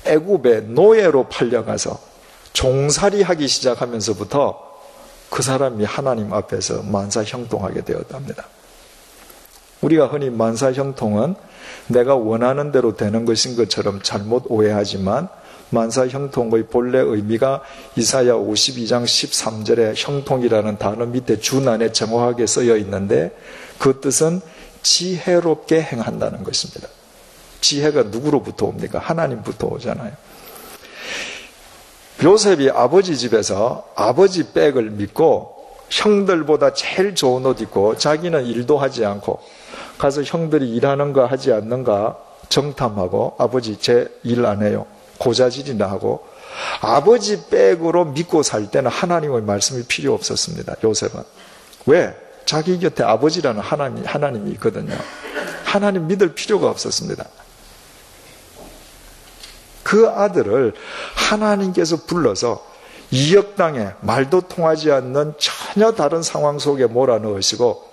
애굽의 노예로 팔려가서 종살이 하기 시작하면서부터 그 사람이 하나님 앞에서 만사형통하게 되었답니다. 우리가 흔히 만사형통은 내가 원하는 대로 되는 것인 것처럼 잘못 오해하지만 만사형통의 본래 의미가 이사야 52장 13절에 형통이라는 단어 밑에 준안에 정확하게 쓰여 있는데 그 뜻은 지혜롭게 행한다는 것입니다. 지혜가 누구로부터 옵니까? 하나님부터 오잖아요. 요셉이 아버지 집에서 아버지 백을 믿고 형들보다 제일 좋은 옷 입고 자기는 일도 하지 않고 가서 형들이 일하는가 하지 않는가 정탐하고 아버지 제 일 안 해요. 고자질이나 하고 아버지 백으로 믿고 살 때는 하나님의 말씀이 필요 없었습니다. 요셉은. 왜? 자기 곁에 아버지라는 하나님이 있거든요. 하나님 믿을 필요가 없었습니다. 그 아들을 하나님께서 불러서 이 역당에 말도 통하지 않는 전혀 다른 상황 속에 몰아넣으시고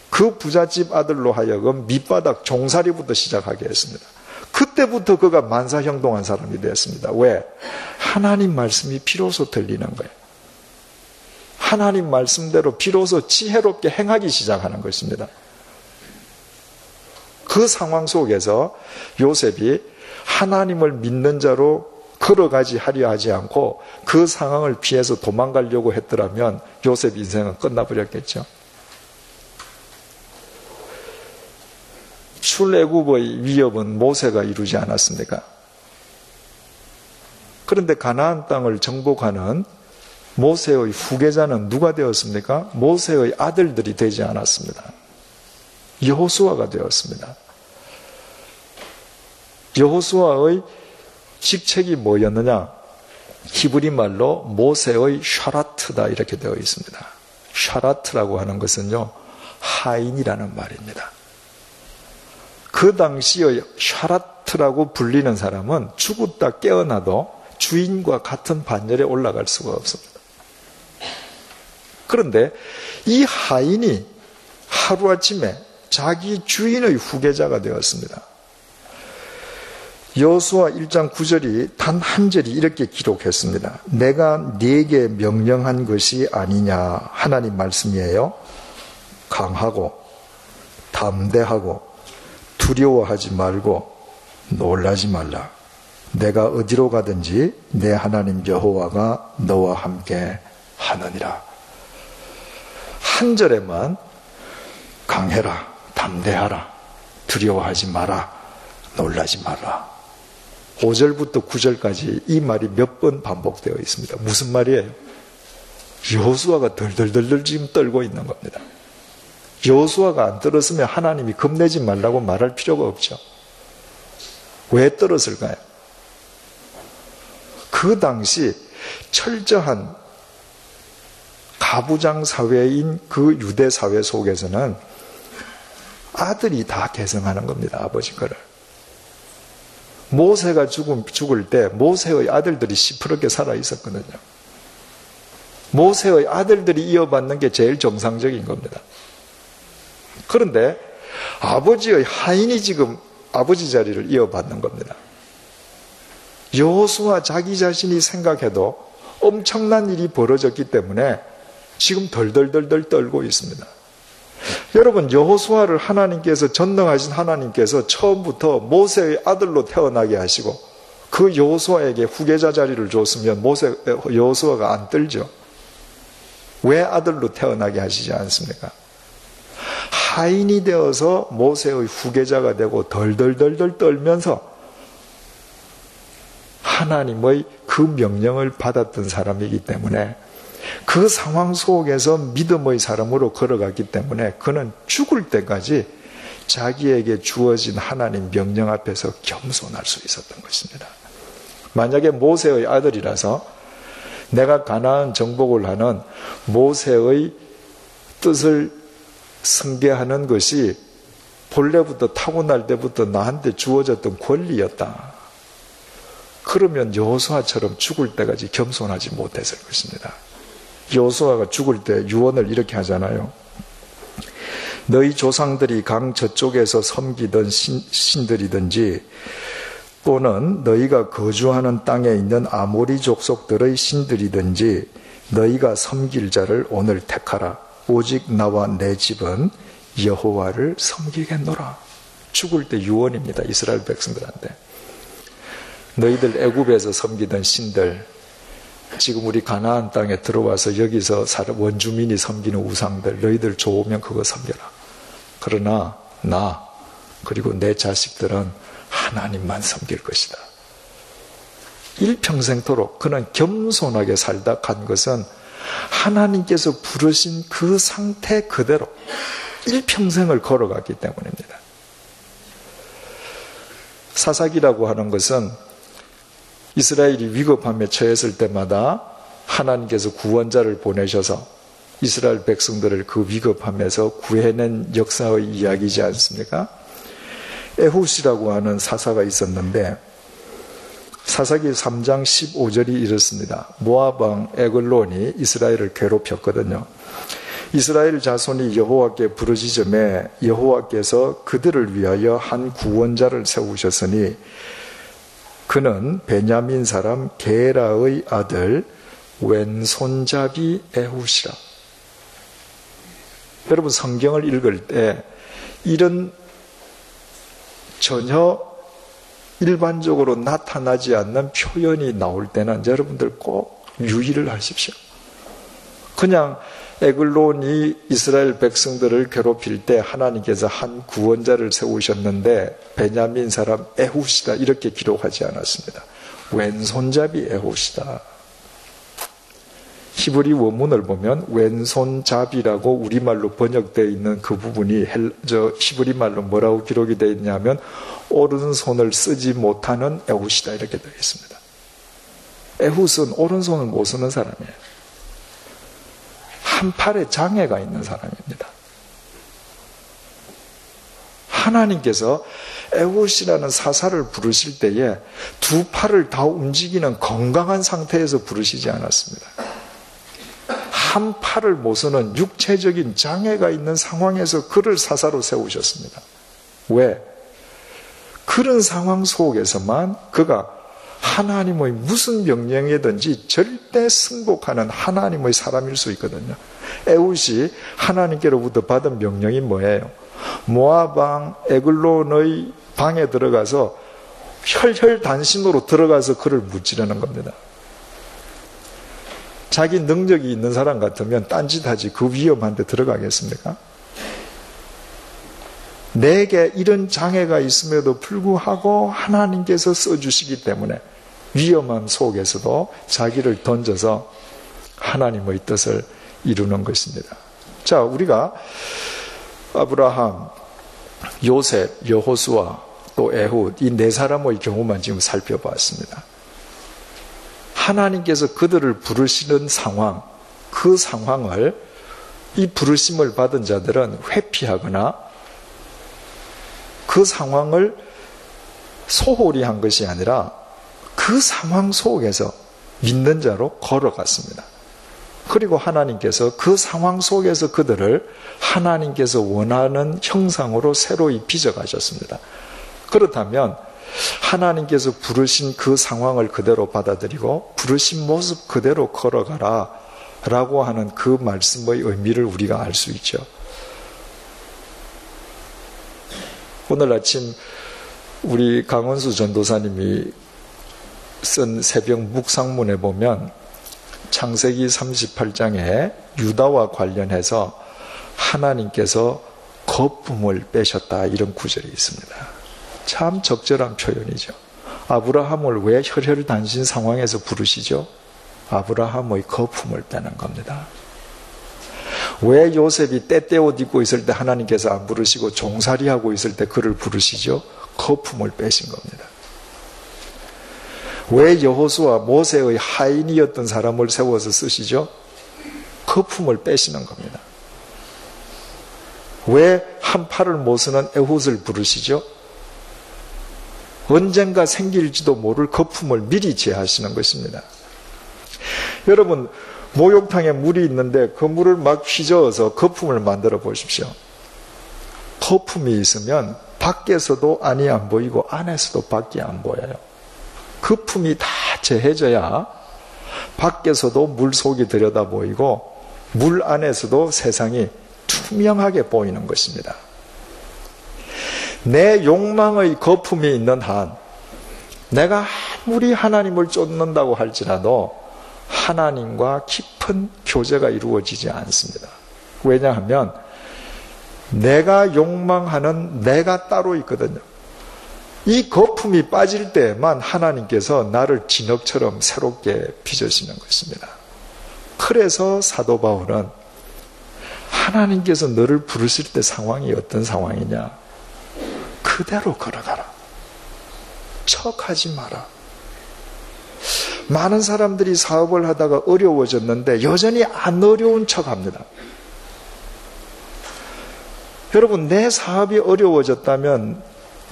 그 부잣집 아들로 하여금 밑바닥 종살이부터 시작하게 했습니다. 그때부터 그가 만사형통한 사람이 되었습니다. 왜? 하나님 말씀이 비로소 들리는 거예요. 하나님 말씀대로 비로소 지혜롭게 행하기 시작하는 것입니다. 그 상황 속에서 요셉이 하나님을 믿는 자로 걸어가지 하려 하지 않고 그 상황을 피해서 도망가려고 했더라면 요셉 인생은 끝나버렸겠죠. 출애굽의 위협은 모세가 이루지 않았습니까? 그런데 가나안 땅을 정복하는 모세의 후계자는 누가 되었습니까? 모세의 아들들이 되지 않았습니다. 여호수아가 되었습니다. 여호수아의 직책이 뭐였느냐? 히브리 말로 모세의 샤라트다 이렇게 되어 있습니다. 샤라트라고 하는 것은요, 하인이라는 말입니다. 그 당시의 샤라트라고 불리는 사람은 죽었다 깨어나도 주인과 같은 반열에 올라갈 수가 없습니다. 그런데 이 하인이 하루아침에 자기 주인의 후계자가 되었습니다. 여호수아 1장 9절이 단 한 절이 이렇게 기록했습니다. 내가 네게 명령한 것이 아니냐, 하나님 말씀이에요. 강하고 담대하고 두려워하지 말고 놀라지 말라. 내가 어디로 가든지 내 하나님 여호와가 너와 함께 하느니라. 한 절에만 강해라, 담대하라, 두려워하지 마라, 놀라지 마라. 5절부터 9절까지 이 말이 몇 번 반복되어 있습니다. 무슨 말이에요? 여호수아가 덜덜덜덜 지금 떨고 있는 겁니다. 여호수아가 안 떨었으면 하나님이 겁내지 말라고 말할 필요가 없죠. 왜 떨었을까요? 그 당시 철저한 가부장 사회인 그 유대 사회 속에서는 아들이 다 계승하는 겁니다. 아버지 거를. 모세가 죽을 때 모세의 아들들이 시퍼렇게 살아 있었거든요. 모세의 아들들이 이어받는 게 제일 정상적인 겁니다. 그런데 아버지의 하인이 지금 아버지 자리를 이어받는 겁니다. 여호수아 자기 자신이 생각해도 엄청난 일이 벌어졌기 때문에 지금 덜덜덜덜 떨고 있습니다. 여러분, 여호수아를 하나님께서, 전능하신 하나님께서 처음부터 모세의 아들로 태어나게 하시고 그 여호수아에게 후계자 자리를 줬으면 여호수아가 안 떨죠. 왜 아들로 태어나게 하시지 않습니까? 하인이 되어서 모세의 후계자가 되고 덜덜덜덜 떨면서 하나님의 그 명령을 받았던 사람이기 때문에, 그 상황 속에서 믿음의 사람으로 걸어갔기 때문에 그는 죽을 때까지 자기에게 주어진 하나님 명령 앞에서 겸손할 수 있었던 것입니다. 만약에 모세의 아들이라서 내가 가나안 정복을 하는 모세의 뜻을 승계하는 것이 본래부터 타고날 때부터 나한테 주어졌던 권리였다. 그러면 여호수아처럼 죽을 때까지 겸손하지 못했을 것입니다. 여호수아가 죽을 때 유언을 이렇게 하잖아요. 너희 조상들이 강 저쪽에서 섬기던 신들이든지 또는 너희가 거주하는 땅에 있는 아모리 족속들의 신들이든지 너희가 섬길 자를 오늘 택하라. 오직 나와 내 집은 여호와를 섬기겠노라. 죽을 때 유언입니다. 이스라엘 백성들한테. 너희들 애굽에서 섬기던 신들, 지금 우리 가나안 땅에 들어와서 여기서 원주민이 섬기는 우상들, 너희들 좋으면 그거 섬겨라. 그러나 나 그리고 내 자식들은 하나님만 섬길 것이다. 일평생토록 그는 겸손하게 살다 간 것은 하나님께서 부르신 그 상태 그대로 일평생을 걸어갔기 때문입니다. 사사기라고 하는 것은 이스라엘이 위급함에 처했을 때마다 하나님께서 구원자를 보내셔서 이스라엘 백성들을 그 위급함에서 구해낸 역사의 이야기이지 않습니까? 에훗이라고 하는 사사가 있었는데 사사기 3장 15절이 이렇습니다. 모압왕 에글론이 이스라엘을 괴롭혔거든요. 이스라엘 자손이 여호와께 부르짖음에 여호와께서 그들을 위하여 한 구원자를 세우셨으니 그는 베냐민 사람 게라의 아들 왼손잡이 에훗이라. 여러분 성경을 읽을 때 이런 전혀 일반적으로 나타나지 않는 표현이 나올 때는 여러분들 꼭 유의를 하십시오. 그냥 에글론이 이스라엘 백성들을 괴롭힐 때 하나님께서 한 구원자를 세우셨는데 베냐민 사람 에훗이다 이렇게 기록하지 않았습니다. 왼손잡이 에훗이다. 히브리 원문을 보면 왼손잡이라고 우리말로 번역되어 있는 그 부분이 히브리말로 뭐라고 기록이 되어 있냐면 오른손을 쓰지 못하는 에훗이다 이렇게 되어 있습니다. 에훗은 오른손을 못 쓰는 사람이에요. 한 팔에 장애가 있는 사람입니다. 하나님께서 에훗이라는 사사를 부르실 때에 두 팔을 다 움직이는 건강한 상태에서 부르시지 않았습니다. 한 팔을 못 쓰는 육체적인 장애가 있는 상황에서 그를 사사로 세우셨습니다. 왜? 그런 상황 속에서만 그가 하나님의 무슨 명령이든지 절대 승복하는 하나님의 사람일 수 있거든요. 에훗이 하나님께로부터 받은 명령이 뭐예요? 모압 왕 에글론의 방에 들어가서 혈혈단신으로 들어가서 그를 무찌르는 겁니다. 자기 능력이 있는 사람 같으면 딴짓하지 그 위험한 데 들어가겠습니까? 내게 이런 장애가 있음에도 불구하고 하나님께서 써주시기 때문에 위험함 속에서도 자기를 던져서 하나님의 뜻을 이루는 것입니다. 자, 우리가 아브라함, 요셉, 여호수아, 또 에훗 이 네 사람의 경우만 지금 살펴봤습니다. 하나님께서 그들을 부르시는 상황, 그 상황을 이 부르심을 받은 자들은 회피하거나 그 상황을 소홀히 한 것이 아니라 그 상황 속에서 믿는 자로 걸어갔습니다. 그리고 하나님께서 그 상황 속에서 그들을 하나님께서 원하는 형상으로 새로이 빚어가셨습니다. 그렇다면 하나님께서 부르신 그 상황을 그대로 받아들이고 부르신 모습 그대로 걸어가라 라고 하는 그 말씀의 의미를 우리가 알 수 있죠. 오늘 아침 우리 강원수 전도사님이 쓴 새벽 묵상문에 보면 창세기 38장에 유다와 관련해서 하나님께서 거품을 빼셨다 이런 구절이 있습니다. 참 적절한 표현이죠. 아브라함을 왜 혈혈단신 상황에서 부르시죠? 아브라함의 거품을 빼는 겁니다. 왜 요셉이 떼떼옷 입고 있을 때 하나님께서 안 부르시고 종살이하고 있을 때 그를 부르시죠? 거품을 빼신 겁니다. 왜 여호수아 모세의 하인이었던 사람을 세워서 쓰시죠? 거품을 빼시는 겁니다. 왜 한 팔을 못 쓰는 에훗을 부르시죠? 언젠가 생길지도 모를 거품을 미리 제하시는 것입니다. 여러분 목욕탕에 물이 있는데 그 물을 막 휘저어서 거품을 만들어 보십시오. 거품이 있으면 밖에서도 안이 안 보이고 안에서도 밖이 안 보여요. 거품이 다 제해져야 밖에서도 물 속이 들여다 보이고 물 안에서도 세상이 투명하게 보이는 것입니다. 내 욕망의 거품이 있는 한 내가 아무리 하나님을 쫓는다고 할지라도 하나님과 깊은 교제가 이루어지지 않습니다. 왜냐하면 내가 욕망하는 내가 따로 있거든요. 이 거품이 빠질 때만 하나님께서 나를 진흙처럼 새롭게 빚으시는 것입니다. 그래서 사도 바울은 하나님께서 너를 부르실 때 상황이 어떤 상황이냐? 그대로 걸어가라. 척하지 마라. 많은 사람들이 사업을 하다가 어려워졌는데 여전히 안 어려운 척합니다. 여러분, 내 사업이 어려워졌다면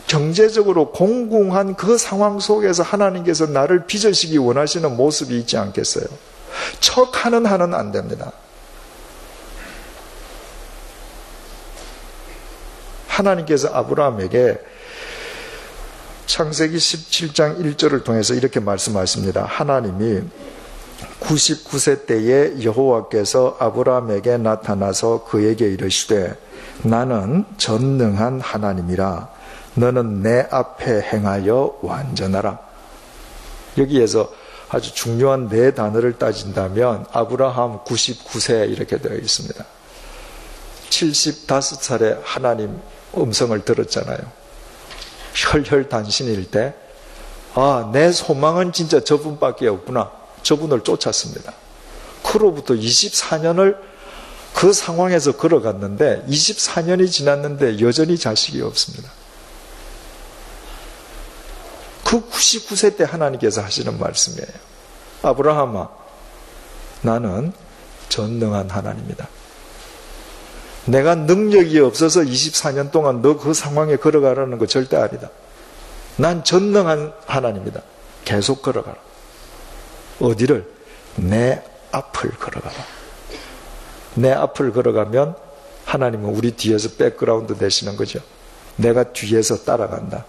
경제적으로 공공한 그 상황 속에서 하나님께서 나를 빚으시기 원하시는 모습이 있지 않겠어요? 척하는 한은 안 됩니다. 하나님께서 아브라함에게 창세기 17장 1절을 통해서 이렇게 말씀하십니다. 하나님이 99세 때에 여호와께서 아브라함에게 나타나서 그에게 이르시되 나는 전능한 하나님이라 너는 내 앞에 행하여 완전하라. 여기에서 아주 중요한 네 단어를 따진다면 아브라함 99세 이렇게 되어 있습니다. 75살에 하나님 음성을 들었잖아요. 혈혈단신일 때 내 소망은 진짜 저분밖에 없구나. 저분을 쫓았습니다. 그로부터 24년을 그 상황에서 걸어갔는데 24년이 지났는데 여전히 자식이 없습니다. 그 99세 때 하나님께서 하시는 말씀이에요. 아브라함아, 나는 전능한 하나님이다. 내가 능력이 없어서 24년 동안 너 그 상황에 걸어가라는 거 절대 아니다. 난 전능한 하나님이다. 계속 걸어가라. 어디를? 내 앞을 걸어가라. 내 앞을 걸어가면 하나님은 우리 뒤에서 백그라운드 되시는 거죠. 내가 뒤에서 따라간다.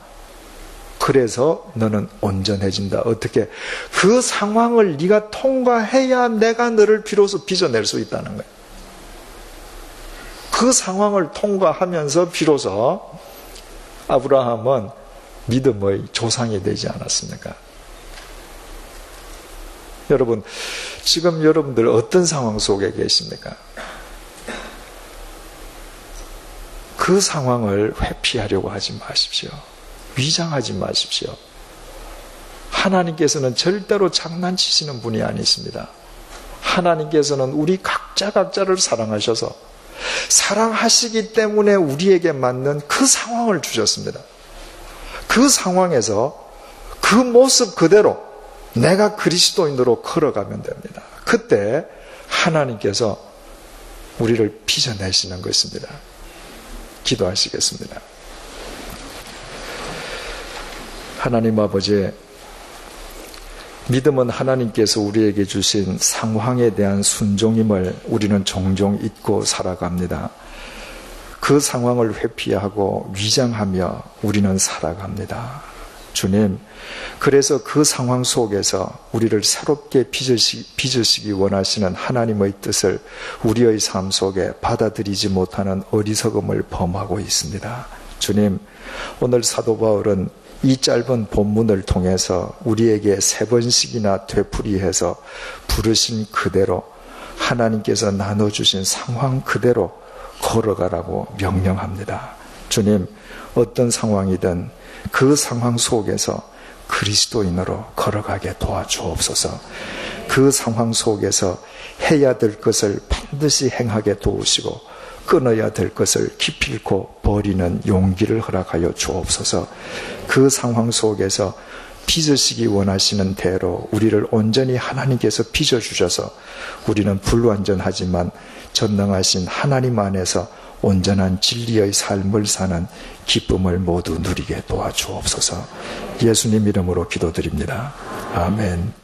그래서 너는 온전해진다. 어떻게? 그 상황을 네가 통과해야 내가 너를 비로소 빚어낼 수 있다는 거예요. 그 상황을 통과하면서 비로소 아브라함은 믿음의 조상이 되지 않았습니까? 여러분, 지금 여러분들 어떤 상황 속에 계십니까? 그 상황을 회피하려고 하지 마십시오. 위장하지 마십시오. 하나님께서는 절대로 장난치시는 분이 아니십니다. 하나님께서는 우리 각자를 사랑하셔서 사랑하시기 때문에 우리에게 맞는 그 상황을 주셨습니다. 그 상황에서 그 모습 그대로 내가 그리스도인으로 걸어가면 됩니다. 그때 하나님께서 우리를 빚어내시는 것입니다. 기도하시겠습니다. 하나님 아버지, 믿음은 하나님께서 우리에게 주신 상황에 대한 순종임을 우리는 종종 잊고 살아갑니다. 그 상황을 회피하고 위장하며 우리는 살아갑니다. 주님, 그래서 그 상황 속에서 우리를 새롭게 빚으시기 원하시는 하나님의 뜻을 우리의 삶 속에 받아들이지 못하는 어리석음을 범하고 있습니다. 주님, 오늘 사도 바울은 이 짧은 본문을 통해서 우리에게 3번씩이나 되풀이해서 부르신 그대로 하나님께서 나눠주신 상황 그대로 걸어가라고 명령합니다. 주님, 어떤 상황이든 그 상황 속에서 그리스도인으로 걸어가게 도와주옵소서. 그 상황 속에서 해야 될 것을 반드시 행하게 도우시고 끊어야 될 것을 기필코 버리는 용기를 허락하여 주옵소서. 그 상황 속에서 빚으시기 원하시는 대로 우리를 온전히 하나님께서 빚어주셔서 우리는 불완전하지만 전능하신 하나님 안에서 온전한 진리의 삶을 사는 기쁨을 모두 누리게 도와주옵소서. 예수님 이름으로 기도드립니다. 아멘.